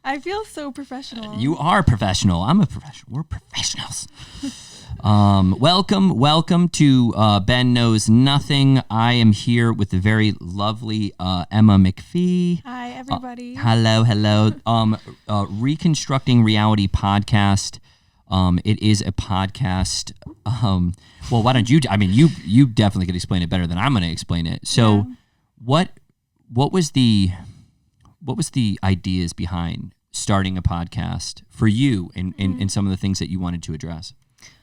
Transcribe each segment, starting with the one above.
I feel so professional. You are professional. I'm a professional. We're professionals. Welcome to Ben Knows Nothing. I am here with the very lovely Emma McPhee. Hi, everybody. Hello. Reconstructing Reality podcast. It is a podcast. Well, why don't you? You definitely could explain it better than I'm going to explain it. So, what was the ideas behind starting a podcast for you and some of the things that you wanted to address?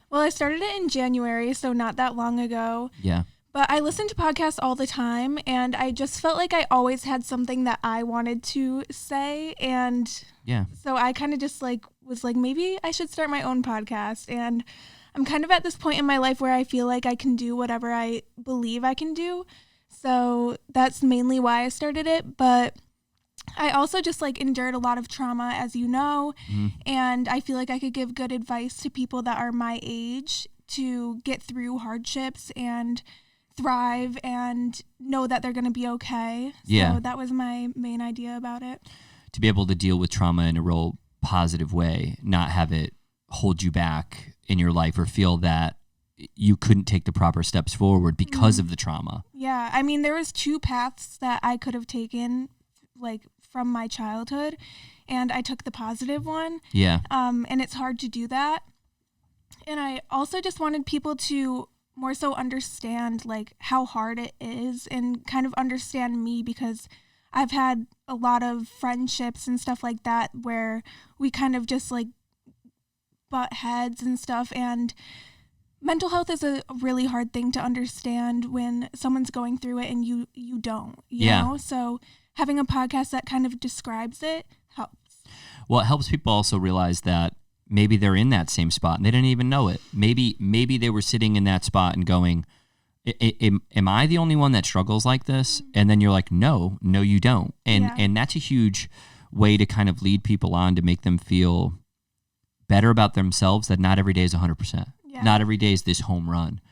Well, I started it in January, so not that long ago. Yeah. But I listen to podcasts all the time, and I just felt like I always had something that I wanted to say. And so I kind of just was like, maybe I should start my own podcast. And I'm kind of at this point in my life where I feel like I can do whatever I believe I can do. So that's mainly why I started it. But I also just endured a lot of trauma, as you know, and I feel like I could give good advice to people that are my age to get through hardships and thrive and know that they're going to be okay. So that was my main idea about it. To be able to deal with trauma in a real positive way, not have it hold you back in your life or feel that you couldn't take the proper steps forward because of the trauma. Yeah. I mean, there was two paths that I could have taken from my childhood, and I took the positive one. Yeah. And it's hard to do that. And I also just wanted people to more so understand how hard it is and kind of understand me, because I've had a lot of friendships and stuff like that where we kind of just butt heads and stuff, and mental health is a really hard thing to understand when someone's going through it and you don't, you know? So having a podcast that kind of describes it helps. Well, it helps people also realize that maybe they're in that same spot and they didn't even know it. Maybe they were sitting in that spot and going, am I the only one that struggles like this? And then you're like, no, you don't. And that's a huge way to kind of lead people on, to make them feel better about themselves, that not every day is 100%. Yeah. Not every day is this home run.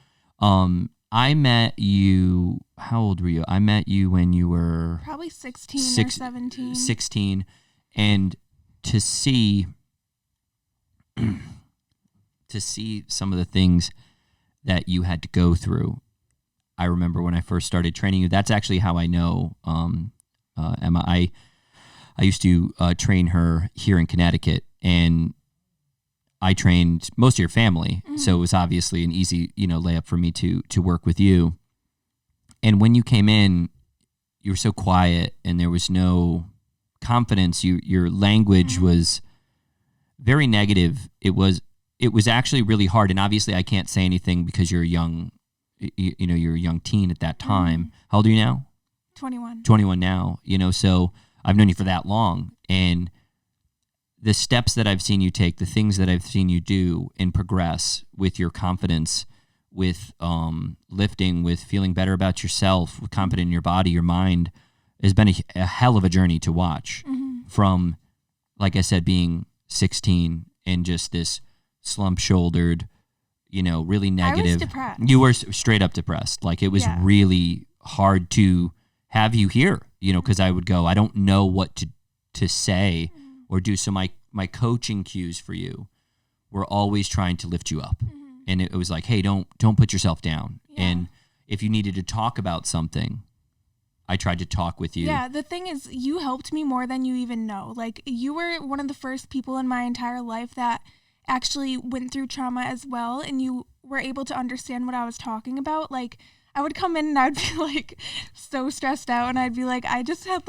I met you, how old were you? I met you when you were... Probably 16 or 17. 16. And to see some of the things that you had to go through. I remember when I first started training you, that's actually how I know Emma. I used to train her here in Connecticut, and I trained most of your family, so it was obviously an easy, layup for me to work with you. And when you came in, you were so quiet, and there was no confidence. Your language was very negative. It was actually really hard. And obviously, I can't say anything because you're young. You're a young teen at that time. How old are you now? 21. 21 now. So I've known you for that long, and the steps that I've seen you take, the things that I've seen you do and progress with your confidence, with lifting, with feeling better about yourself, with confident in your body, your mind, has been a hell of a journey to watch. From, like I said, being 16 and just this slump-shouldered, really negative. I was depressed. You were straight up depressed. It was really hard to have you here, because I would go, I don't know what to say or do. So my coaching cues for you were always trying to lift you up. And it was like, hey, don't put yourself down. Yeah. And if you needed to talk about something, I tried to talk with you. Yeah, the thing is, you helped me more than you even know. You were one of the first people in my entire life that actually went through trauma as well, and you were able to understand what I was talking about. I would come in and I'd be so stressed out, and I'd be like, I just had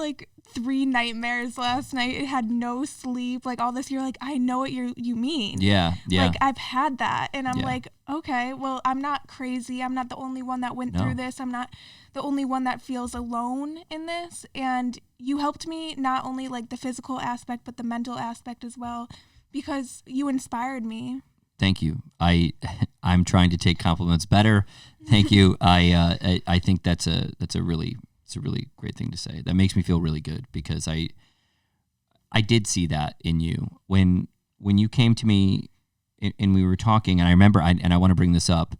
3 nightmares last night. It had no sleep, all this. You're like, I know what you mean. Yeah. I've had that, and I'm like, okay, well, I'm not crazy. I'm not the only one that went through this. I'm not the only one that feels alone in this. And you helped me not only the physical aspect, but the mental aspect as well, because you inspired me. Thank you. I'm trying to take compliments better. Thank you. I think that's a really great thing to say. That makes me feel really good, because I did see that in you when you came to me and we were talking. And I remember, and I want to bring this up.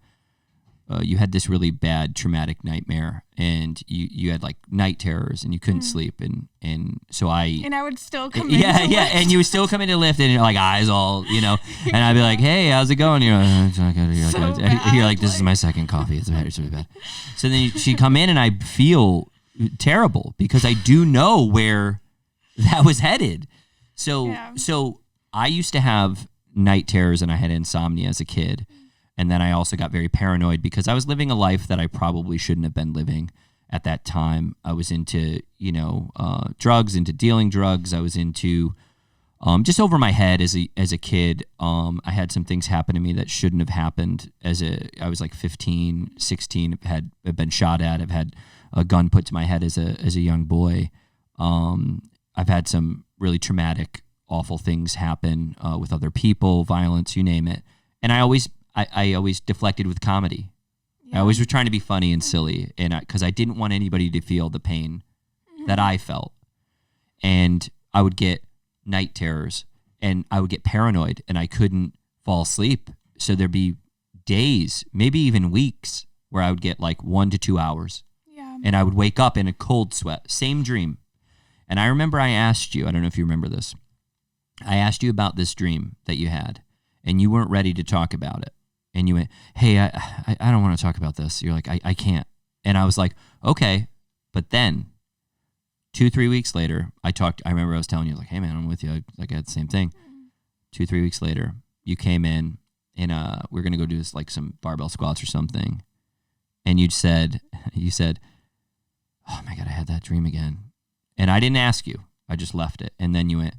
you had this really bad traumatic nightmare, and you had like night terrors, and you couldn't sleep, and so I would still come in. Yeah, and you would still come in to lift, and you're like eyes all, and I'd be like, hey, how's it going? You're like, this is my second coffee. It's really bad. So then she'd come in, and I feel terrible because I do know where that was headed. So I used to have night terrors, and I had insomnia as a kid. And then I also got very paranoid because I was living a life that I probably shouldn't have been living at that time. I was into, drugs, into dealing drugs. I was into just over my head as a kid. I had some things happen to me that shouldn't have happened. I was like 15, 16, had been shot at. I've had a gun put to my head as a young boy. I've had some really traumatic, awful things happen with other people, violence, you name it. And I always deflected with comedy. Yeah. I always was trying to be funny and silly, and because I didn't want anybody to feel the pain that I felt. And I would get night terrors, and I would get paranoid, and I couldn't fall asleep. So there'd be days, maybe even weeks, where I would get like 1 to 2 hours, and I would wake up in a cold sweat, same dream. And I remember I asked you, I don't know if you remember this, I asked you about this dream that you had, and you weren't ready to talk about it. And you went, hey, I don't want to talk about this. You're like, I can't. And I was like, okay. But then 2-3 weeks later, I remember I was telling you, like, hey man, I'm with you. I had the same thing. 2-3 weeks later, you came in, and we were going to go do this, like some barbell squats or something. And you said, oh my God, I had that dream again. And I didn't ask you. I just left it. And then you went,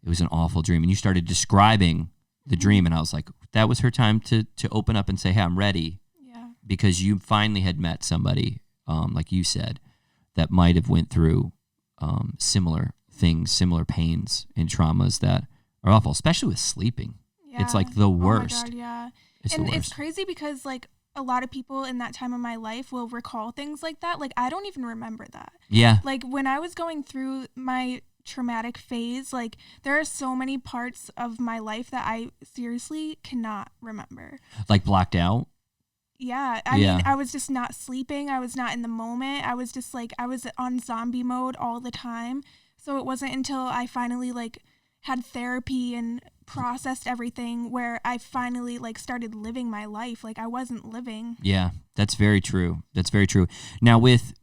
it was an awful dream. And you started describing the dream, and I was like, that was her time to open up and say, hey, I'm ready. Yeah. Because you finally had met somebody, like you said, that might have went through similar things, similar pains and traumas that are awful, especially with sleeping. Yeah. It's like the worst. Oh my God, yeah. It's crazy because like a lot of people in that time of my life will recall things like that. Like I don't even remember that. Yeah. Like when I was going through my traumatic phase, like there are so many parts of my life that I seriously cannot remember. Like blacked out? Yeah. I mean, I was just not sleeping. I was not in the moment. I was just like, I was on zombie mode all the time. So it wasn't until I finally like had therapy and processed everything where I finally like started living my life. Like I wasn't living. Yeah, that's very true. That's very true. Now with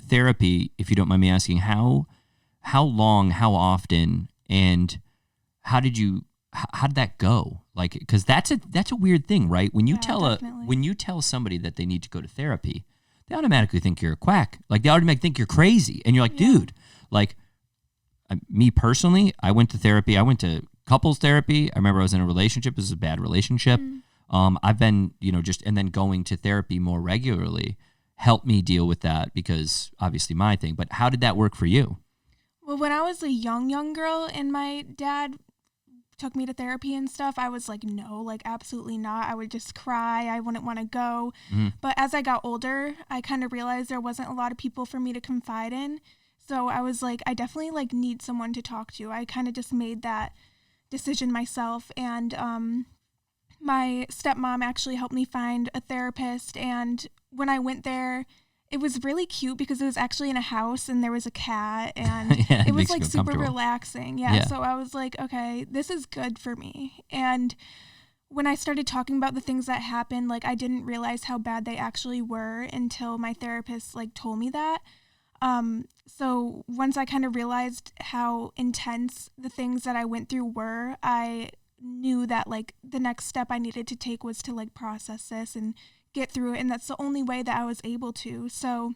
therapy, if you don't mind me asking, how long, how often, and how did that go? Like, because that's a weird thing, right? When you tell somebody that they need to go to therapy, they automatically think you're a quack. Like they automatically think you're crazy, and you're like, dude, like me personally, I went to therapy. I went to couples therapy. I remember I was in a relationship. It was a bad relationship. I've been, and then going to therapy more regularly helped me deal with that because obviously my thing. But how did that work for you? Well, when I was a young girl and my dad took me to therapy and stuff, I was like, no, like absolutely not. I would just cry. I wouldn't want to go. But as I got older, I kind of realized there wasn't a lot of people for me to confide in. So I was like, I definitely like need someone to talk to. I kind of just made that decision myself. And my stepmom actually helped me find a therapist. And when I went there, it was really cute because it was actually in a house and there was a cat and it was like super relaxing. Yeah. So I was like, okay, this is good for me. And when I started talking about the things that happened, like I didn't realize how bad they actually were until my therapist like told me that. So once I kind of realized how intense the things that I went through were, I knew that like the next step I needed to take was to like process this and get through it, and that's the only way that I was able to. So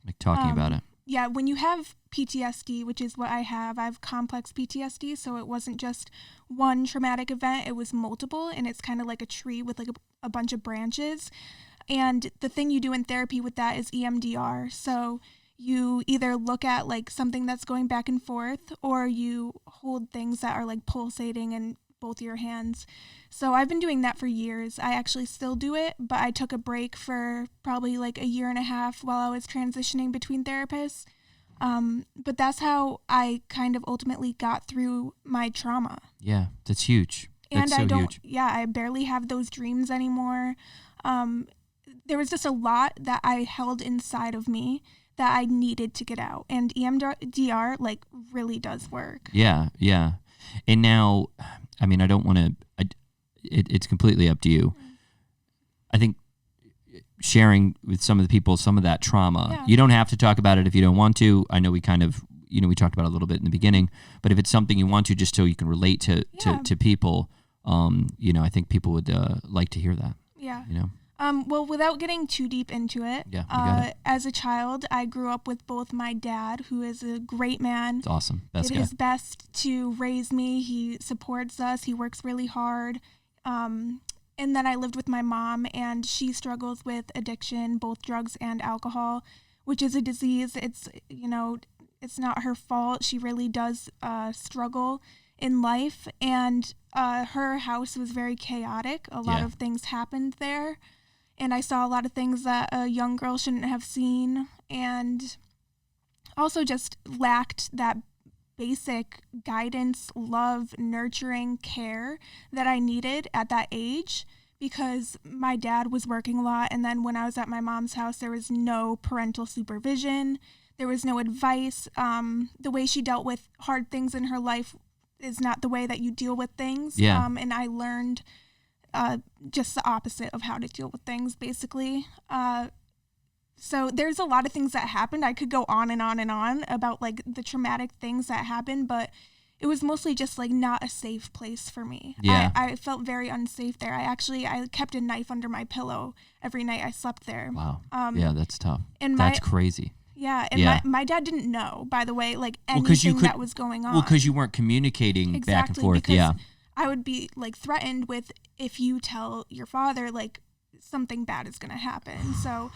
like talking about it. Yeah, when you have PTSD, which is what I have complex PTSD, so it wasn't just one traumatic event, it was multiple, and it's kind of like a tree with like a bunch of branches. And the thing you do in therapy with that is EMDR. So you either look at like something that's going back and forth, or you hold things that are like pulsating in both your hands. So I've been doing that for years. I actually still do it, but I took a break for probably like a year and a half while I was transitioning between therapists. But that's how I kind of ultimately got through my trauma. Yeah, that's huge. That's and so huge. I barely have those dreams anymore. there was just a lot that I held inside of me that I needed to get out. And EMDR like really does work. Yeah. And now, I mean, I don't want to, it's completely up to you. I think sharing with some of the people, some of that trauma, you don't have to talk about it if you don't want to. I know we kind of, we talked about it a little bit in the beginning, but if it's something you want to, just so you can relate to people, I think people would like to hear that. Yeah. Well, without getting too deep into it, as a child, I grew up with both my dad, who is a great man. It's awesome. Best did guy. his best to raise me. He supports us. He works really hard. And then I lived with my mom, and she struggles with addiction, both drugs and alcohol, which is a disease. It's not her fault. She really does struggle in life, and her house was very chaotic. A lot of things happened there. And I saw a lot of things that a young girl shouldn't have seen, and also just lacked that basic guidance, love, nurturing care that I needed at that age, because my dad was working a lot. And then when I was at my mom's house, there was no parental supervision. There was no advice. The way she dealt with hard things in her life is not the way that you deal with things. And I learned just the opposite of how to deal with things, basically. So there's a lot of things that happened. I could go on and on and on about like the traumatic things that happened, but it was mostly just like not a safe place for me. I felt very unsafe there. I kept a knife under my pillow every night I slept there. Wow. That's tough. And that's crazy. Yeah, and my dad didn't know, by the way, like anything that was going on. Well, because you weren't communicating back and forth. Because I would be like threatened with, if you tell your father, like something bad is going to happen. So,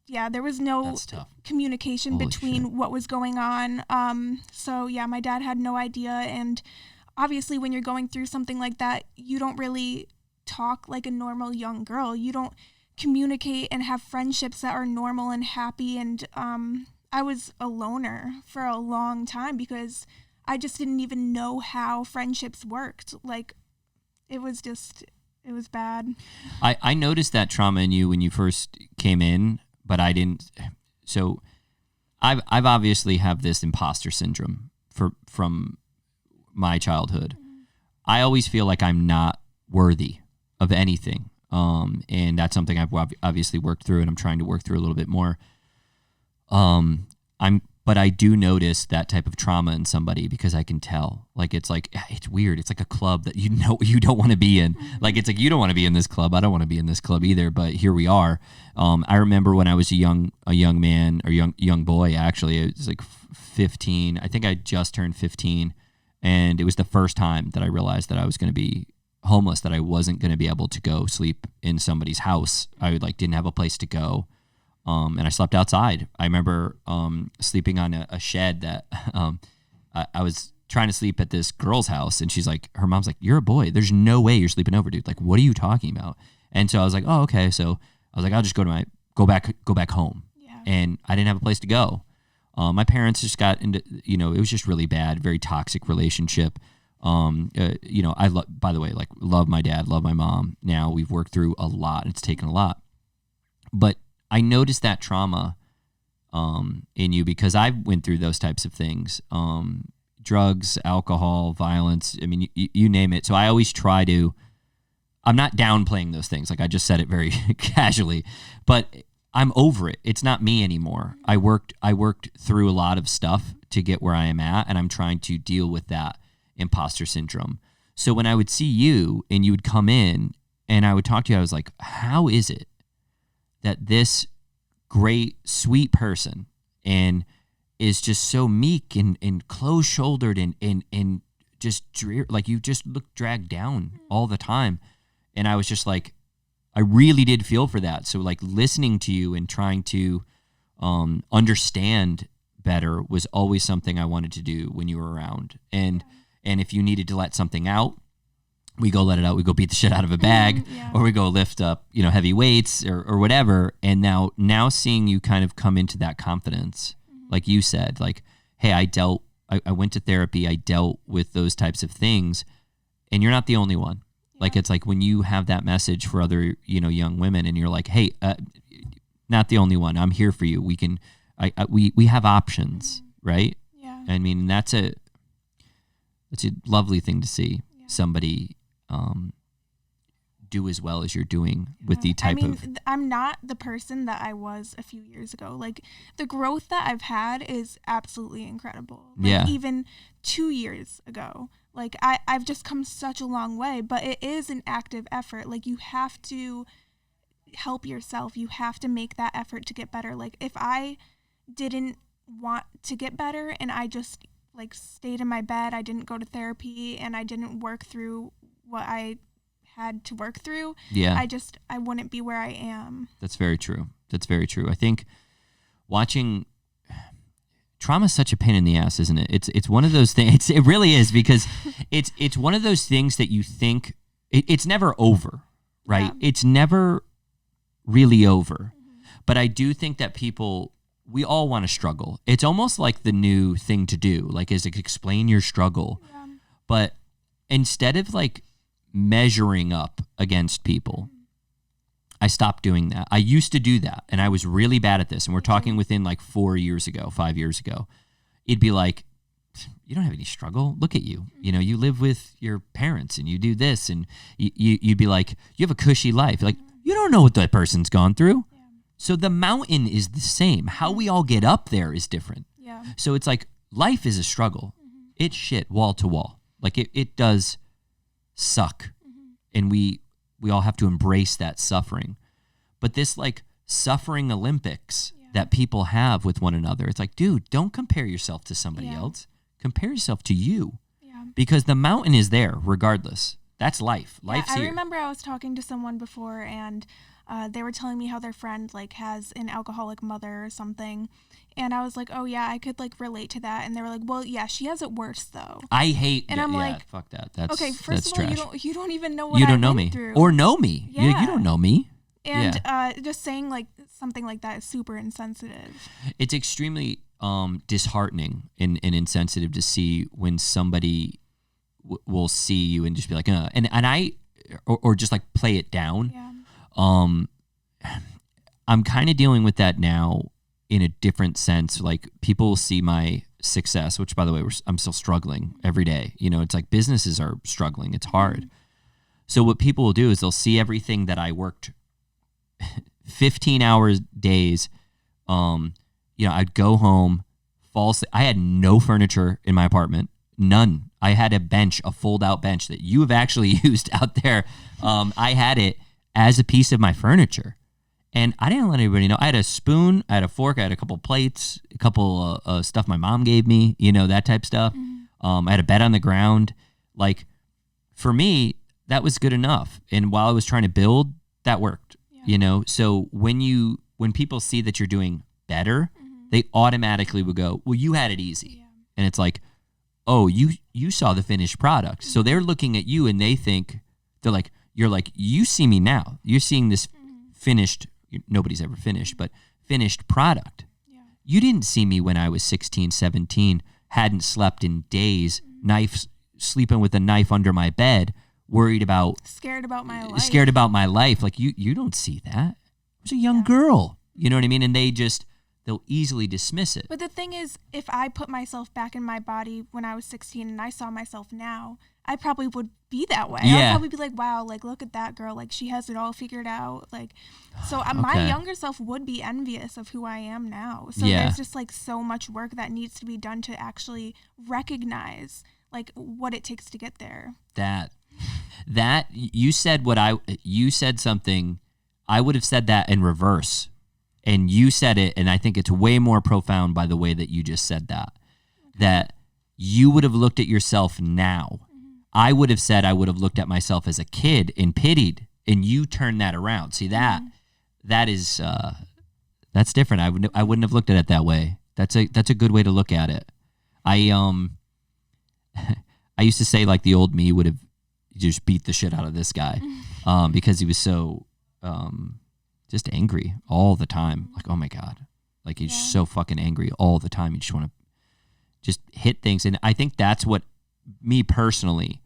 there was no communication between what was going on. My dad had no idea. And obviously when you're going through something like that, you don't really talk like a normal young girl. You don't communicate and have friendships that are normal and happy. And I was a loner for a long time because I just didn't even know how friendships worked. Like, it was bad. I noticed that trauma in you when you first came in, but I didn't. So I've obviously have this imposter syndrome from my childhood. I always feel like I'm not worthy of anything. And that's something I've obviously worked through, and I'm trying to work through a little bit more. But I do notice that type of trauma in somebody because I can tell. Like, it's weird. It's like a club that you don't want to be in. Like, it's like, you don't want to be in this club. I don't want to be in this club either, but here we are. I remember when I was a young man, or young boy, actually. It was like 15. I think I just turned 15, and it was the first time that I realized that I was going to be homeless, that I wasn't going to be able to go sleep in somebody's house. I didn't have a place to go. And I slept outside. I remember sleeping on a shed that I was trying to sleep at this girl's house, and her mom's like, "You're a boy. There's no way you're sleeping over, dude. Like, what are you talking about?" And so I was like, "Oh, okay." So I was like, "I'll just go back home." Yeah. And I didn't have a place to go. My parents just got into, it was just really bad, very toxic relationship. By the way, love my dad, love my mom. Now we've worked through a lot. It's taken a lot, but I noticed that trauma in you because I went through those types of things, drugs, alcohol, violence. I mean, you name it. So I always try to, I'm not downplaying those things. Like, I just said it very casually, but I'm over it. It's not me anymore. I worked through a lot of stuff to get where I am at, and I'm trying to deal with that imposter syndrome. So when I would see you and you would come in and I would talk to you, I was like, how is it that this great, sweet person and is just so meek and close-shouldered and just drear, like, you just look dragged down all the time. And I was just like, I really did feel for that. So like, listening to you and trying to understand better was always something I wanted to do when you were around. And if you needed to let something out, we go let it out. We go beat the shit out of a bag, or we go lift up, heavy weights or whatever. And now seeing you kind of come into that confidence, like you said, like, hey, I went to therapy. I dealt with those types of things, and you're not the only one. Like, it's like when you have that message for other, young women, and you're like, hey, not the only one. I'm here for you. We have options, right? Yeah. I mean, that's a lovely thing to see somebody do as well as you're doing with the type of. I'm not the person that I was a few years ago. Like, the growth that I've had is absolutely incredible. Like, even 2 years ago, like I've just come such a long way, but it is an active effort. Like, you have to help yourself. You have to make that effort to get better. Like, if I didn't want to get better and I just like stayed in my bed, I didn't go to therapy, and I didn't work through what I had to work through, I wouldn't be where I am. That's very true. I think watching trauma is such a pain in the ass, isn't it? It's one of those things. It really is, because it's one of those things that you think it's never over, right? Yeah. It's never really over. Mm-hmm. But I do think that we all want to struggle. It's almost like the new thing to do, like, is explain your struggle. Yeah. But instead of like measuring up against people, I stopped doing that. I used to do that, and I was really bad at this. And we're talking within like 5 years ago. It'd be like, you don't have any struggle. Look at you. You live with your parents, and you do this, and you'd be like, you have a cushy life. Like, you don't know what that person's gone through. Yeah. So the mountain is the same. How we all get up there is different. Yeah. So it's like, life is a struggle. Mm-hmm. It's shit wall to wall. Like, it does suck. Mm-hmm. And we all have to embrace that suffering. But this like suffering Olympics that people have with one another, it's like, dude, don't compare yourself to somebody else. Compare yourself to you. Yeah. Because the mountain is there regardless. That's life. Life's here. I remember I was talking to someone before, and they were telling me how their friend like has an alcoholic mother or something. And I was like, oh yeah, I could like relate to that. And they were like, well, yeah, she has it worse though. I hate. And I'm like, fuck that. That's okay. First of all, you don't even know what you don't know went me through. or know me. Yeah. You don't know me. And just saying like something like that is super insensitive. It's extremely disheartening and insensitive to see when somebody will see you and just be like, and I or just like play it down. Yeah. I'm kind of dealing with that now in a different sense. Like, people will see my success, which, by the way, I'm still struggling every day. It's like businesses are struggling. It's hard. Mm-hmm. So what people will do is they'll see everything that I worked 15 hours days. I'd go home, fall asleep. I had no furniture in my apartment. None. I had a fold-out bench that you have actually used out there. I had it as a piece of my furniture. And I didn't let anybody know. I had a spoon, I had a fork, I had a couple plates, a couple stuff my mom gave me, that type stuff. Mm-hmm. I had a bed on the ground. Like, for me, that was good enough. And while I was trying to build, that worked, So when people see that you're doing better, mm-hmm. they automatically would go, well, you had it easy. Yeah. And it's like, oh, you saw the finished product. Mm-hmm. So they're looking at you and they're like, you're like, you see me now. You're seeing this mm-hmm. finished, nobody's ever finished, but finished product. Yeah. You didn't see me when I was 16, 17, hadn't slept in days, mm-hmm. Sleeping with a knife under my bed, scared about my life. Like, you don't see that. I was a young girl. You know what I mean? And they'll easily dismiss it. But the thing is, if I put myself back in my body when I was 16 and I saw myself now, I probably would be that way. Yeah. I'd probably be like, wow, like, look at that girl. Like, she has it all figured out. Like, so my younger self would be envious of who I am now. So there's just like so much work that needs to be done to actually recognize like what it takes to get there. That you said something, I would have said that in reverse. And you said it, and I think it's way more profound by the way that you just said that. Okay. That you would have looked at yourself now. Mm-hmm. I would have said I would have looked at myself as a kid and pitied, and you turned that around. See, that is that's different. I wouldn't have looked at it that way. That's a good way to look at it. I used to say like the old me would have just beat the shit out of this guy because he was so just angry all the time. Like, oh my God. Like, he's so fucking angry all the time. You just want to just hit things. And I think that's what me personally,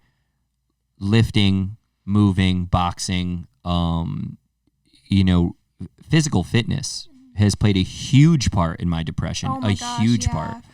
lifting moving, boxing, physical fitness has played a huge part in my depression. Oh my gosh, huge part.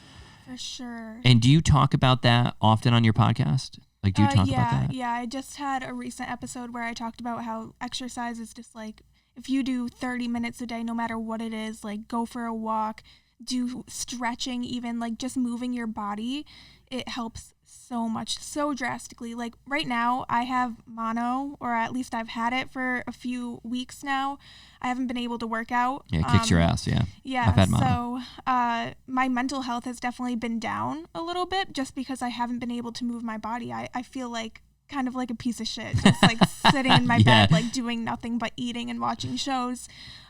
For sure. And do you talk about that often on your podcast? Like, do you talk about that? Yeah, I just had a recent episode where I talked about how exercise is just like, if you do 30 minutes a day, no matter what it is, like go for a walk, do stretching, even like just moving your body, it helps so much, so drastically. Like right now I have mono, or at least I've had it for a few weeks now. I haven't been able to work out. Yeah, it kicks your ass. Yeah. I've had mono. So my mental health has definitely been down a little bit just because I haven't been able to move my body. I feel like kind of like a piece of shit, just like sitting in my bed, like doing nothing but eating and watching shows.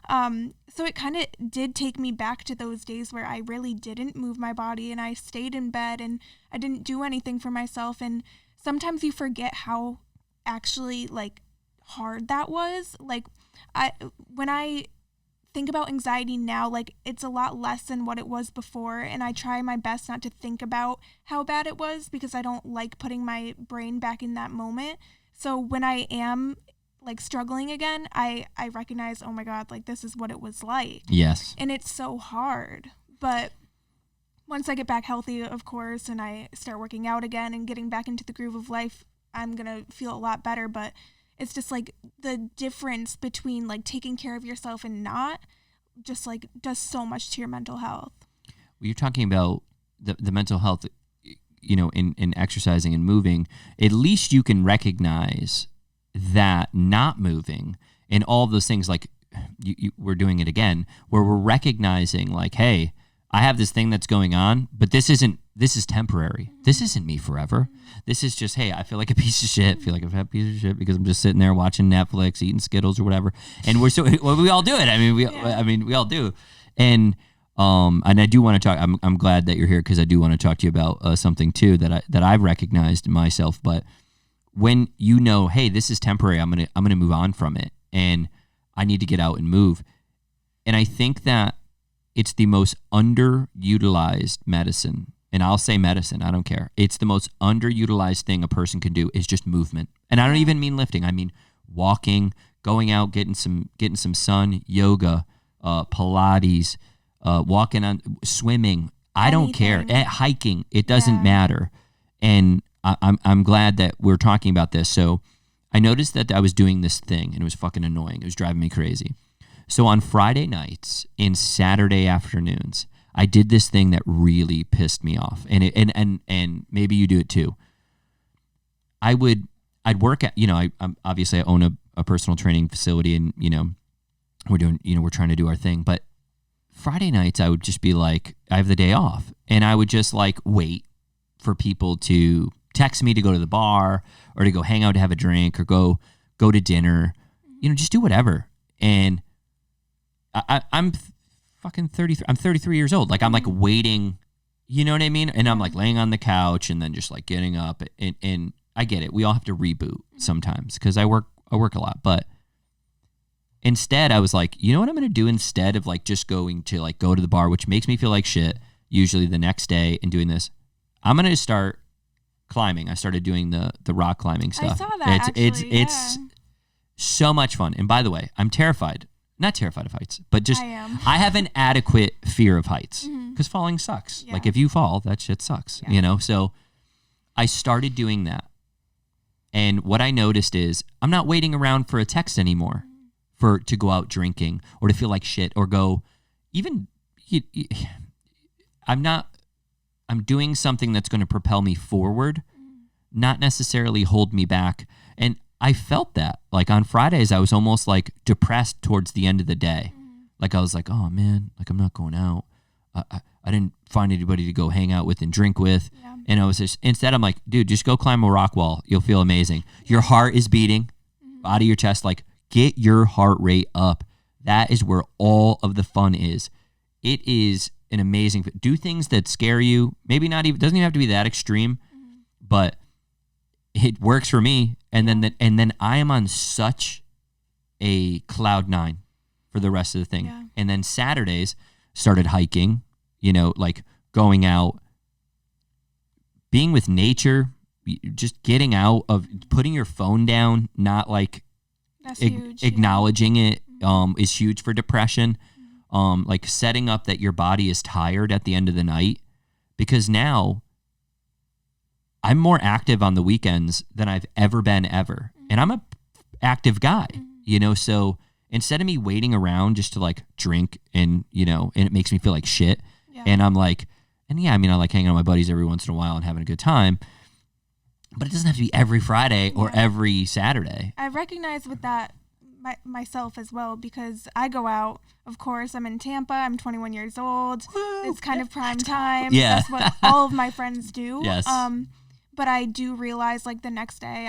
So it kind of did take me back to those days where I really didn't move my body and I stayed in bed and I didn't do anything for myself. And sometimes you forget how actually like hard that was. Like when I think about anxiety now, like it's a lot less than what it was before, and I try my best not to think about how bad it was because I don't like putting my brain back in that moment. So when I am like struggling again, I recognize, oh my God, like this is what it was like. Yes. And it's so hard. But once I get back healthy, of course, and I start working out again and getting back into the groove of life, I'm going to feel a lot better. But it's just like the difference between like taking care of yourself and not just like does so much to your mental health. Well, you're talking about the mental health, in exercising and moving. At least you can recognize that not moving and all of those things, like we're doing it again, where we're recognizing like, hey, I have this thing that's going on, but this is temporary. This isn't me forever. This is just, hey, I feel like a piece of shit. Feel like a piece of shit because I'm just sitting there watching Netflix, eating Skittles or whatever. And we all do it. I mean, we all do. And I do want to talk. I'm glad that you're here because I do want to talk to you about something too that I've recognized in myself. But when you know, hey, this is temporary, I'm gonna move on from it, and I need to get out and move. And I think that it's the most underutilized medicine. And I'll say medicine, I don't care. It's the most underutilized thing a person can do is just movement. And I don't even mean lifting. I mean walking, going out, getting some sun, yoga, Pilates, walking on, swimming. I don't care. Hiking, it doesn't matter. And I'm glad that we're talking about this. So I noticed that I was doing this thing and it was fucking annoying. It was driving me crazy. So on Friday nights and Saturday afternoons, I did this thing that really pissed me off. And maybe you do it too. I'd work at, I'm obviously I own a personal training facility and, we're trying to do our thing. But Friday nights I would just be like, I have the day off. And I would just like wait for people to text me to go to the bar or to go hang out to have a drink or go to dinner, just do whatever. And I'm fucking 33. I'm 33 years old. Like I'm like waiting, you know what I mean? And I'm like laying on the couch and then just like getting up and I get it. We all have to reboot sometimes because I work a lot. But instead I was like, you know what I'm going to do instead of like just going to like go to the bar, which makes me feel like shit usually the next day and doing this. I'm going to start climbing. I started doing the rock climbing stuff. I saw that It's so much fun. And by the way, I'm terrified. Not terrified of heights, but just I have an adequate fear of heights because falling sucks. Yeah. Like if you fall, that shit sucks, So I started doing that. And what I noticed is I'm not waiting around for a text anymore to go out drinking or to feel like shit or go even I'm doing something that's going to propel me forward, not necessarily hold me back. And I felt that. Like on Fridays, I was almost like depressed towards the end of the day. Like I was like, oh man, like I'm not going out. I didn't find anybody to go hang out with and drink with. Yeah. And I was just, instead I'm like, dude, just go climb a rock wall. You'll feel amazing. Your heart is beating out of your chest. Like get your heart rate up. That is where all of the fun is. It is an amazing, do things that scare you. Maybe not even, doesn't even have to be that extreme, but it works for me. And then I am on such a cloud nine for the rest of the thing. Yeah. And then Saturdays started hiking, like going out, being with nature, just getting out of putting your phone down, not like acknowledging it is huge for depression. Like setting up that your body is tired at the end of the night, because now I'm more active on the weekends than I've ever been ever. And I'm a active guy, so instead of me waiting around just to like drink and it makes me feel like shit. Yeah. And I'm like, I like hanging out with my buddies every once in a while and having a good time, but it doesn't have to be every Friday or every Saturday. I recognize with that myself as well, because I go out, of course, I'm in Tampa, I'm 21 years old. Woo! It's kind of prime time. Yeah. That's what all of my friends do. Yes. But I do realize like the next day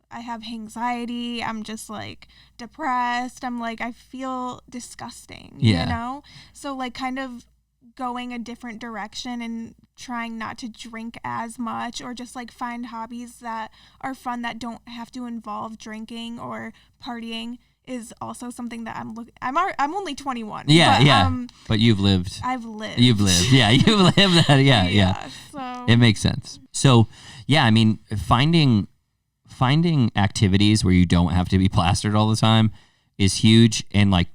I have anxiety. I'm just like depressed. I'm like, I feel disgusting, So like kind of going a different direction and trying not to drink as much, or just like find hobbies that are fun that don't have to involve drinking or partying is also something that I'm only 21. Yeah, but you've lived. I've lived. You've lived. Yeah, you've lived that. Yeah. So it makes sense. So yeah, I mean, finding activities where you don't have to be plastered all the time is huge. And like,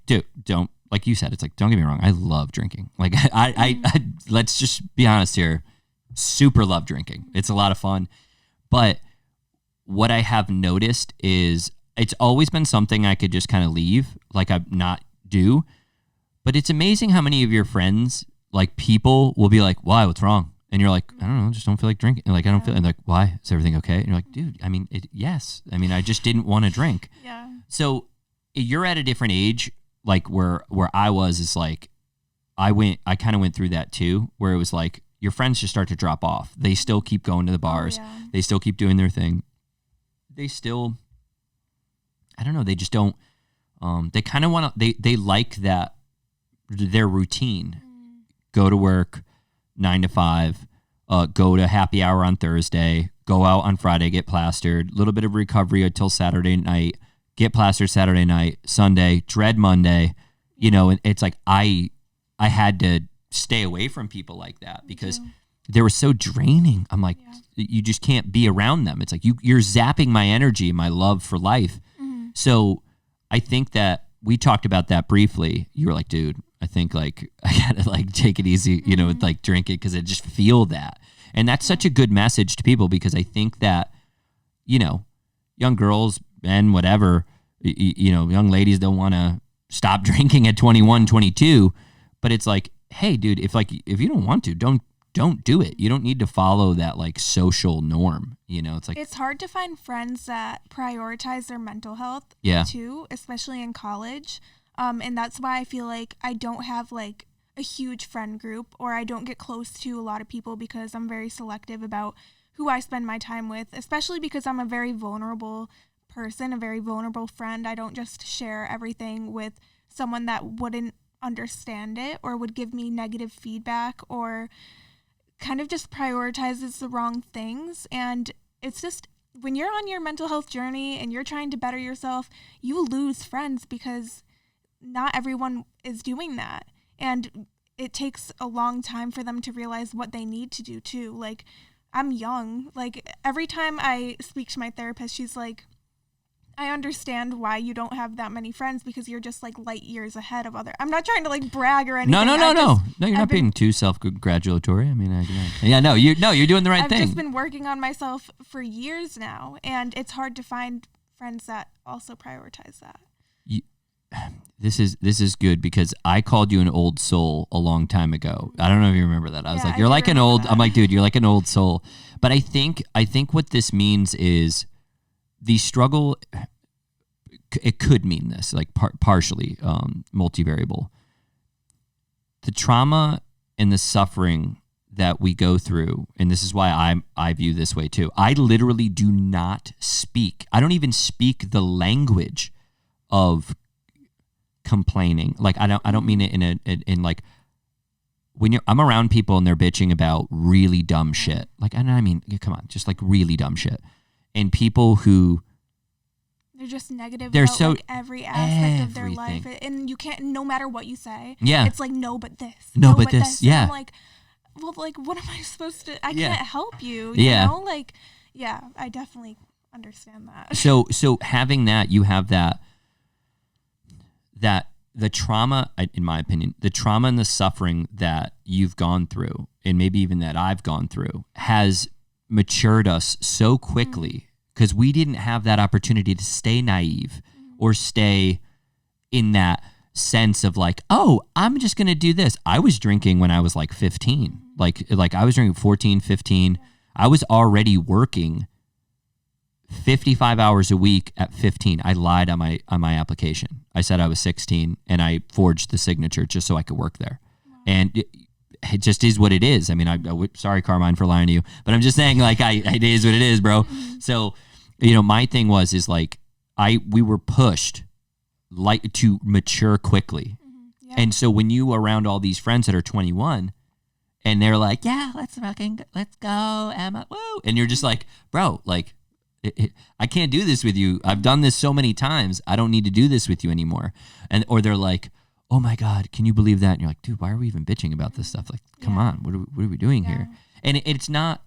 don't like you said, it's like, don't get me wrong, I love drinking. Like I let's just be honest here, super love drinking. It's a lot of fun. But what I have noticed is it's always been something I could just kind of leave, like I not do. But it's amazing how many of your friends, like people will be like, why, what's wrong? And you're like, I don't know, just don't feel like drinking. And like, I don't feel, and like, why? Is everything okay? And you're like, dude, I mean, yes. I mean, I just didn't want to drink. Yeah. So you're at a different age, like where I was, is like, I kind of went through that too, where it was like, your friends just start to drop off. They still keep going to the bars. They still keep doing their thing. They still, I don't know, they just don't, they kind of want to, they like that, their routine. Go to work, 9 to 5, go to happy hour on Thursday, go out on Friday, get plastered, a little bit of recovery until Saturday night, get plastered Saturday night, Sunday, dread Monday, and it's like, I had to stay away from people like that because they were so draining. I'm like, you just can't be around them. It's like, you're zapping my energy, my love for life. Mm-hmm. So I think that we talked about that briefly. You were like, dude, I think like I gotta like take it easy, like drink it, because I just feel that. And that's such a good message to people, because I think that, young girls, men, whatever, young ladies don't want to stop drinking at 21, 22, but it's like, hey, dude, if you don't want to, don't do it. You don't need to follow that like social norm. It's like, it's hard to find friends that prioritize their mental health too, especially in college. And that's why I feel like I don't have like a huge friend group, or I don't get close to a lot of people, because I'm very selective about who I spend my time with, especially because I'm a very vulnerable person, a very vulnerable friend. I don't just share everything with someone that wouldn't understand it or would give me negative feedback, or kind of just prioritizes the wrong things. And it's just, when you're on your mental health journey and you're trying to better yourself, you lose friends because not everyone is doing that. And it takes a long time for them to realize what they need to do too. Like, I'm young. Like, every time I speak to my therapist, she's like, I understand why you don't have that many friends, because you're just like light years ahead of other. I'm not trying to like brag or anything. No. You're not being too self-congratulatory. I mean, you're doing the right thing. I've just been working on myself for years now, and it's hard to find friends that also prioritize that. This is good, because I called you an old soul a long time ago. I don't know if you remember that. I was like, you're like an old. I'm like, dude, you're like an old soul. But I think what this means is the struggle. It could mean this, like partially multivariable. The trauma and the suffering that we go through, and this is why I view this way too. I literally do not speak. I don't even speak the language of complaining. Like, I don't mean it in like, when I'm around people and they're bitching about really dumb shit. Like, and I mean, come on, just like really dumb shit. And people who, they're just negative about like every aspect of their life, and you can't, no matter what you say, it's like, no, but this, no, but this. Yeah. I'm like, well, like, what am I supposed to? I can't help you. You know, like, Yeah, I definitely understand that. So having that, you have that the trauma, in my opinion, the trauma and the suffering that you've gone through, and maybe even that I've gone through, has matured us so quickly because we didn't have that opportunity to stay naive or stay in that sense of like, oh, I'm just going to do this. I was drinking when I was like 15. Like I was drinking 14, 15. I was already working 55 hours a week at 15. I lied on my application. I said I was 16 and I forged the signature just so I could work there. Wow. And it just is what it is. I mean, sorry, Carmine, for lying to you, but I'm just saying, like, it is what it is, bro. So, my thing is like, we were pushed like to mature quickly. Yeah. And so when you are around all these friends that are 21 and they're like, yeah, let's go, Emma, woo. And you're just like, bro, like, I can't do this with you. I've done this so many times. I don't need to do this with you anymore. Or they're like, oh my God, can you believe that? And you're like, dude, why are we even bitching about this stuff? Like, come on, what are we doing here? And it's not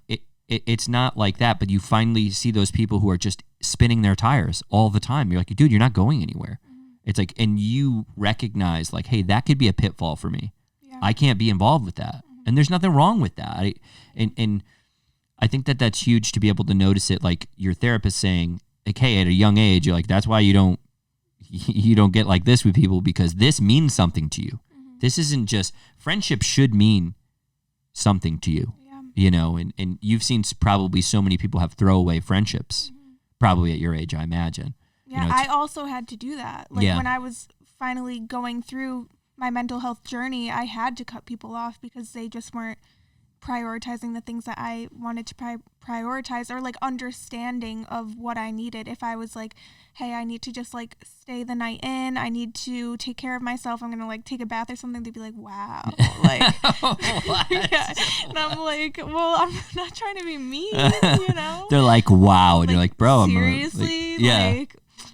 like that, but you finally see those people who are just spinning their tires all the time. You're like, dude, you're not going anywhere. It's like, and you recognize like, hey, that could be a pitfall for me. Yeah. I can't be involved with that. And there's nothing wrong with that. And I think that that's huge to be able to notice it. Like your therapist saying, like, hey, at a young age, you're like, that's why you don't get like this with people, because this means something to you. This isn't just, friendship should mean something to you, and you've seen probably so many people have throwaway friendships, probably at your age, I imagine. Yeah, I also had to do that. Like when I was finally going through my mental health journey, I had to cut people off because they just weren't prioritizing the things that I wanted to prioritize, or like understanding of what I needed. If I was like, hey, I need to just like stay the night in, I need to take care of myself, I'm gonna like take a bath or something, they'd be like, wow, like yeah. And I'm like, well, I'm not trying to be mean, They're like, wow. And you're like, bro, seriously,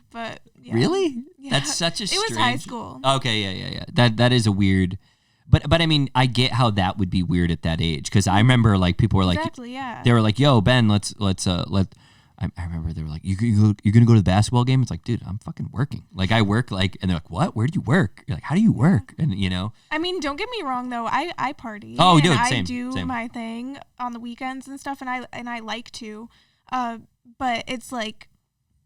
but yeah. Really? Yeah. That's such a strange... It was high school. Okay, yeah. That is a weird... But I mean, I get how that would be weird at that age, because I remember like people were like... Exactly, yeah. They were like, yo, Ben, I remember they were like, you're gonna go to the basketball game? It's like, dude, I'm fucking working. Like, I work, like... And they're like, what? Where do you work? You're like, how do you work? And, I mean, don't get me wrong, though. I party. Oh, dude, I same. do my thing on the weekends and stuff, and I like to. But it's like...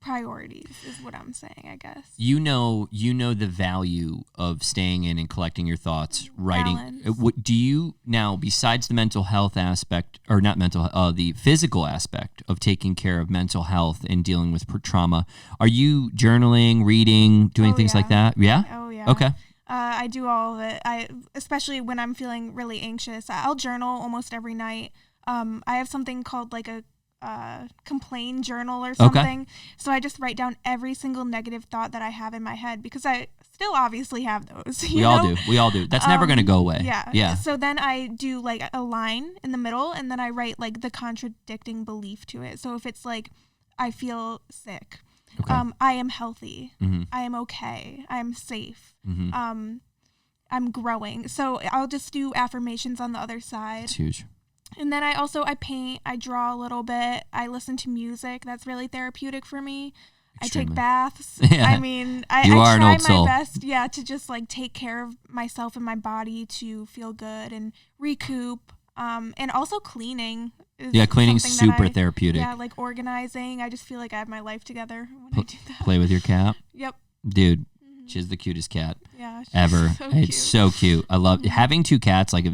priorities is what I'm saying, I guess. You know the value of staying in and collecting your thoughts, writing. What do you now, besides the mental health aspect, or not mental, the physical aspect of taking care of mental health and dealing with trauma? Are you journaling, reading, doing things like that? Yeah. Oh yeah. Okay. I do all of it. Especially when I'm feeling really anxious, I'll journal almost every night. I have something called like a complain journal or something. Okay. So I just write down every single negative thought that I have in my head, because I still obviously have those. We all do. That's never going to go away. Yeah. So then I do like a line in the middle, and then I write like the contradicting belief to it. So if it's like, I feel sick, I am healthy, I am okay, I am safe, I'm growing. So I'll just do affirmations on the other side. It's huge. And then I paint, I draw a little bit, I listen to music. That's really therapeutic for me. Extremely. I take baths. Yeah. I mean, I try my best, to just like take care of myself and my body to feel good and recoup. And also cleaning. Cleaning's super therapeutic. Yeah, like organizing. I just feel like I have my life together when I do that. Play with your cat? Yep. Dude, she's the cutest cat ever. It's so cute. I love having two cats. Like,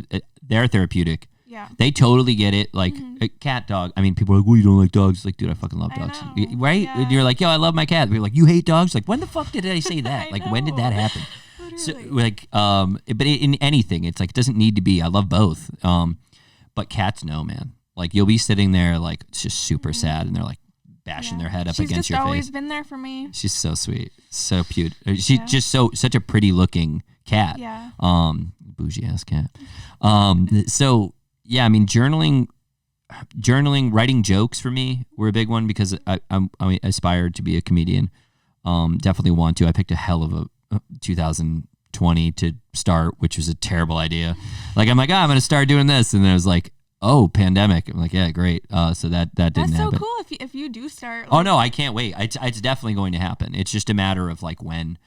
they're therapeutic. Yeah. They totally get it. Like, a cat, dog. I mean, people are like, well, you don't like dogs. It's like, dude, I fucking love dogs. Right? Yeah. And you're like, yo, I love my cat. You're like, you hate dogs? Like, when the fuck did I say that? Like, when did that happen? Literally. So, like, but in anything, it's like, it doesn't need to be. I love both. But cats, no, man. Like, you'll be sitting there, like, it's just super sad, and they're like bashing their head up against your face. She's just always been there for me. She's so sweet. So cute. She's just such a pretty looking cat. Yeah. Bougie ass cat. So, yeah, I mean, journaling, writing jokes for me were a big one, because I aspired to be a comedian. Definitely want to. I picked a hell of a 2020 to start, which was a terrible idea. Like, I'm like, I'm going to start doing this. And then I was like, oh, pandemic. I'm like, yeah, great. So that didn't happen. That's so cool if you do start. Oh, no, I can't wait. It's definitely going to happen. It's just a matter of like when.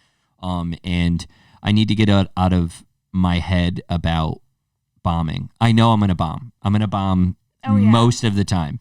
And I need to get out of my head about bombing. I know I'm going to bomb. I'm going to bomb most of the time.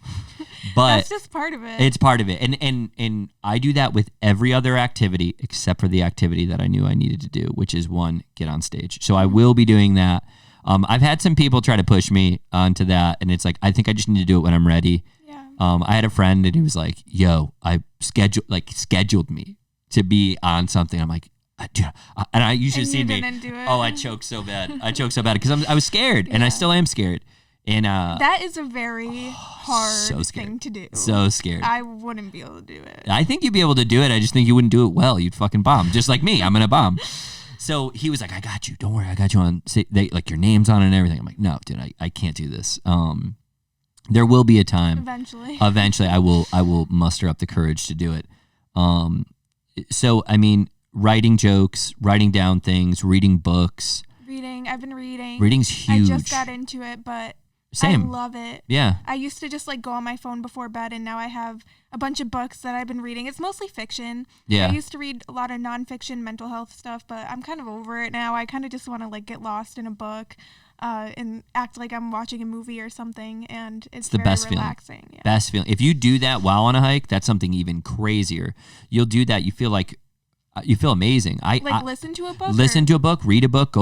But that's just part of it. It's part of it. And I do that with every other activity except for the activity that I knew I needed to do, which is one, get on stage. So I will be doing that. I've had some people try to push me onto that, and it's like, I think I just need to do it when I'm ready. Yeah. I had a friend and he was like, yo, I scheduled me to be on something. I'm like, dude, and I usually see me. Oh, I choked so bad. Because I was scared, and I still am scared. And that is a very hard thing to do. So scared. I wouldn't be able to do it. I think you'd be able to do it. I just think you wouldn't do it well. You'd fucking bomb, just like me. I'm gonna bomb. So he was like, I got you. Don't worry. I got you on. Like your name's on it and everything. I'm like, no, dude, I can't do this. There will be a time. Eventually, I will muster up the courage to do it. So I mean, writing jokes, writing down things, reading books. I've been reading. Reading's huge. I just got into it, but same. I love it. Yeah. I used to just like go on my phone before bed, and now I have a bunch of books that I've been reading. It's mostly fiction. Yeah. I used to read a lot of nonfiction mental health stuff, but I'm kind of over it now. I kind of just want to like get lost in a book and act like I'm watching a movie or something, and it's the very best relaxing. Feeling. Yeah. Best feeling. If you do that while on a hike, that's something even crazier. You'll do that. You feel like you feel amazing. Listen to a book. To a book, read a book.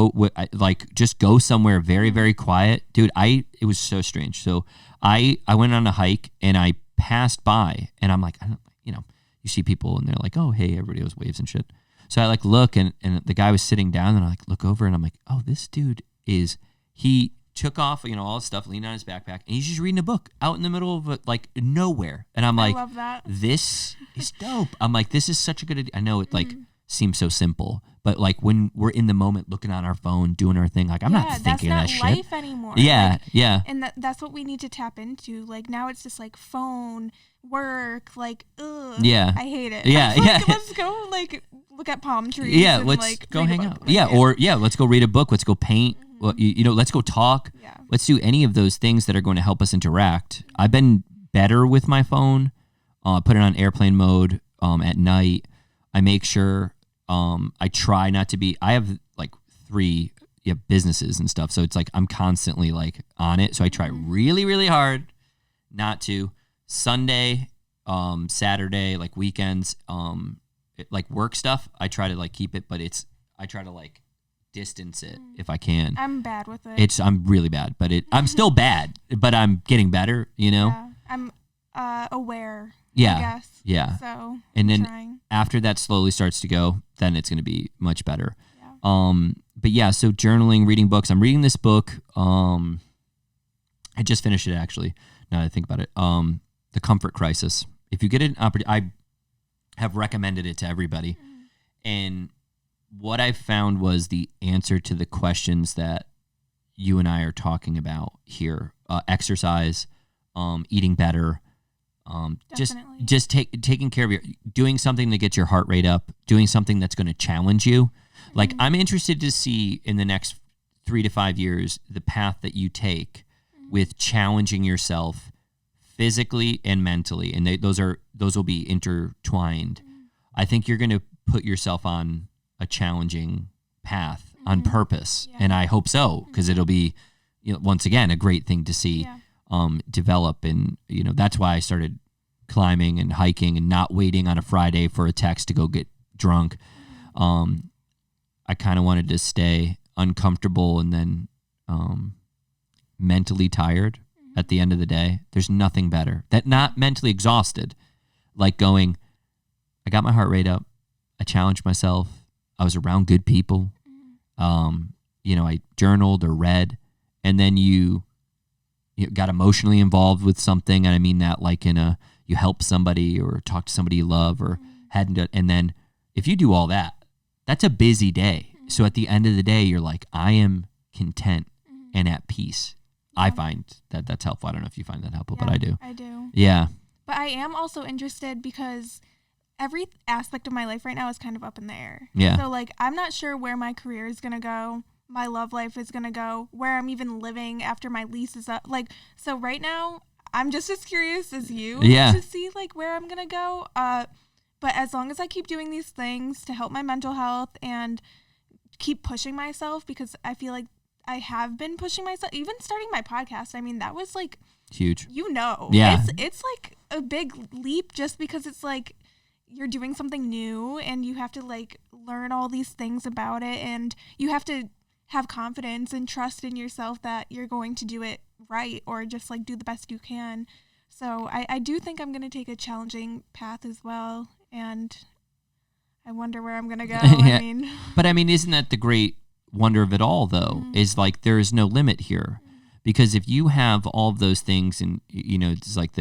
Just go somewhere very, very quiet, dude. It was so strange. So I went on a hike and I passed by, and I'm like, you see people and they're like, oh hey, everybody else waves and shit. So I like look and the guy was sitting down, and I like look over and I'm like, oh, this dude he took off all his stuff, leaned on his backpack, and he's just reading a book out in the middle of like nowhere. And I'm like, I love that. This is dope. I'm like, this is such a good idea. I know it like seems so simple, but like when we're in the moment looking on our phone doing our thing, like I'm not thinking of that shit. That's not life anymore. Yeah, yeah. And that's what we need to tap into. Like now it's just like phone, work, like ugh. Yeah. I hate it. Yeah, Let's go like look at palm trees. Yeah, and, let's like, go hang out. Let's go read a book. Let's go paint. Well, let's go talk. Yeah. Let's do any of those things that are going to help us interact. I've been better with my phone. Put it on airplane mode at night. I make sure I try not to be. I have like 3 businesses and stuff, so it's like I'm constantly like on it. So I try really, really hard not to. Sunday, Saturday, like weekends, like work stuff. I try to like keep it, but I try to like distance it if I can. I'm bad with it. I'm really bad, but I'm still bad, but I'm getting better, Yeah, I'm aware. Yeah. I guess. Yeah. So and then trying. After that slowly starts to go, then it's going to be much better. Yeah. But yeah, so journaling, reading books. I'm reading this book. I just finished it actually. Now that I think about it. The Comfort Crisis. If you get an opportunity, I have recommended it to everybody. And what I found was the answer to the questions that you and I are talking about here. Exercise, eating better, just taking care of doing something that gets your heart rate up, doing something that's going to challenge you. Like I'm interested to see in the next 3 to 5 years, the path that you take with challenging yourself physically and mentally. And those will be intertwined. I think you're going to put yourself on a challenging path on purpose. Yeah. And I hope so, because it'll be, once again, a great thing to see develop. And, that's why I started climbing and hiking and not waiting on a Friday for a text to go get drunk. I kind of wanted to stay uncomfortable and then mentally tired at the end of the day. There's nothing better. Not mentally exhausted, like going, I got my heart rate up. I challenged myself. I was around good people. I journaled or read, and then you got emotionally involved with something. And I mean that like you help somebody or talk to somebody you love or hadn't done. And then if you do all that, that's a busy day. So at the end of the day, you're like, I am content and at peace. Yeah. I find that's helpful. I don't know if you find that helpful, but I do. I do. Yeah. But I am also interested because every aspect of my life right now is kind of up in the air. Yeah. So like, I'm not sure where my career is going to go. my love life is going to go, where I'm even living after my lease is up. Like, so right now, I'm just as curious as you to see, like, where I'm going to go. But as long as I keep doing these things to help my mental health and keep pushing myself, because I feel like I have been pushing myself, even starting my podcast. I mean, that was like huge. Yeah. It's like a big leap, just because it's like you're doing something new and you have to like learn all these things about it, and you have to have confidence and trust in yourself that you're going to do it right, or just like do the best you can. So I do think I'm going to take a challenging path as well, and I wonder where I'm going to go. Yeah. But I mean, isn't that the great wonder of it all, though, is like there is no limit here, because if you have all of those things, and it's like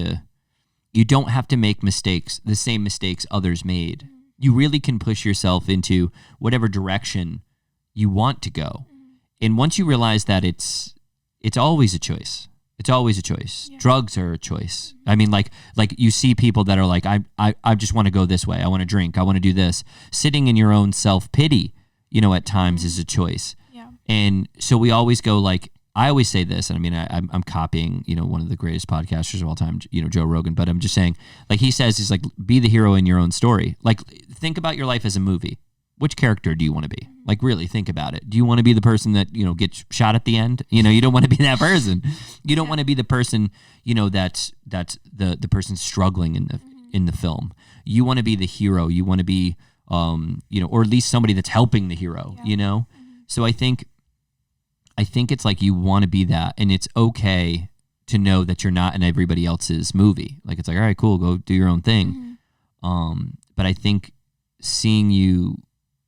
you don't have to make mistakes, the same mistakes others made. You really can push yourself into whatever direction you want to go. And once you realize that it's always a choice. It's always a choice. Yeah. Drugs are a choice. I mean, like you see people that are like, I just want to go this way. I want to drink. I want to do this. Sitting in your own self-pity, at times is a choice. Yeah. And so we always go like, I always say this, and I mean, I'm copying, one of the greatest podcasters of all time, Joe Rogan, but I'm just saying, like he says, he's like, be the hero in your own story. Like, think about your life as a movie. Which character do you want to be? Like, really think about it. Do you want to be the person that, gets shot at the end? You don't want to be that person. You don't want to be the person, that's the person struggling in the film. You want to be the hero. You want to be, or at least somebody that's helping the hero, So I think it's like you want to be that, and it's okay to know that you're not in everybody else's movie. Like, it's like, all right, cool, go do your own thing. But I think seeing you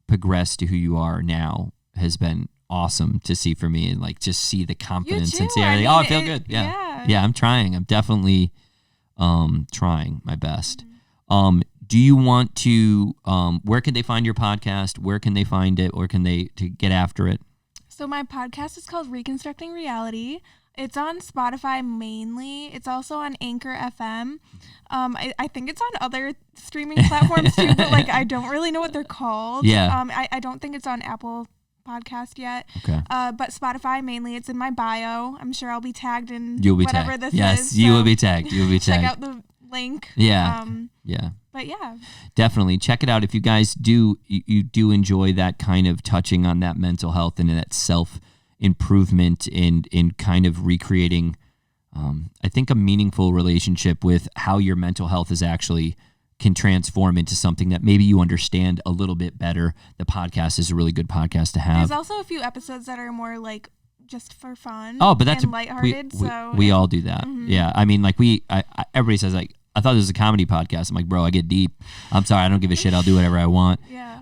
progress to who you are now has been awesome to see for me, and like just see the confidence and see everything. I feel good. Yeah, I'm trying. I'm definitely trying my best. Do you want to where can they find your podcast? Where can they find it, or can they to get after it? So my podcast is called Reconstructing Reality. It's on Spotify mainly. It's also on Anchor FM. I think it's on other streaming platforms too, but like I don't really know what they're called. Yeah. I don't think it's on Apple Podcast yet. Okay. But Spotify mainly. It's in my bio. I'm sure I'll be tagged in whatever this is. Yes, you will be tagged. You will be tagged. Check out the link. Yeah. Yeah. But yeah. Definitely check it out if you guys do enjoy that kind of touching on that mental health and that self improvement in kind of recreating I think a meaningful relationship with how your mental health is actually can transform into something that maybe you understand a little bit better. The podcast is a really good podcast to have. There's also a few episodes that are more like just for fun. Oh, but that's lighthearted. We all do that. Yeah, I mean, like everybody says like, I thought this was a comedy podcast. I'm like, bro, I get deep. I'm sorry, I don't give a shit. I'll do whatever I want. Yeah.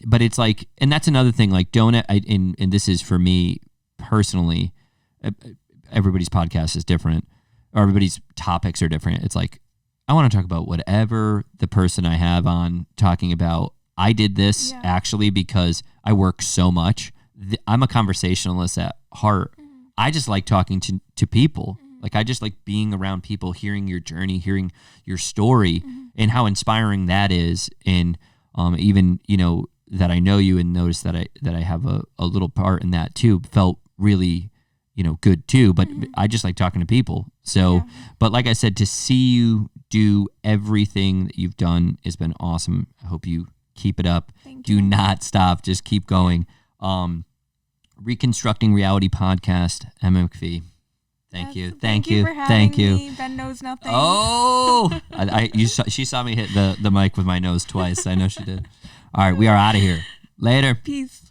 But it's like, and that's another thing. Like, and this is for me personally. Everybody's podcast is different, or everybody's topics are different. It's like, I want to talk about whatever the person I have on talking about. I did this actually because I work so much. I'm a conversationalist at heart. I just like talking to people. Like, I just like being around people, hearing your journey, hearing your story, and how inspiring that is. And even, that I know you and notice that I have a little part in that too, felt really, good too. But I just like talking to people. So, but like I said, to see you do everything that you've done has been awesome. I hope you keep it up. Do not stop. Just keep going. Reconstructing Reality Podcast, Emma McPhee. Thank you. Thank you for having me. Ben knows nothing. Oh, she saw me hit the mic with my nose twice. I know she did. All right, we are out of here. Later. Peace.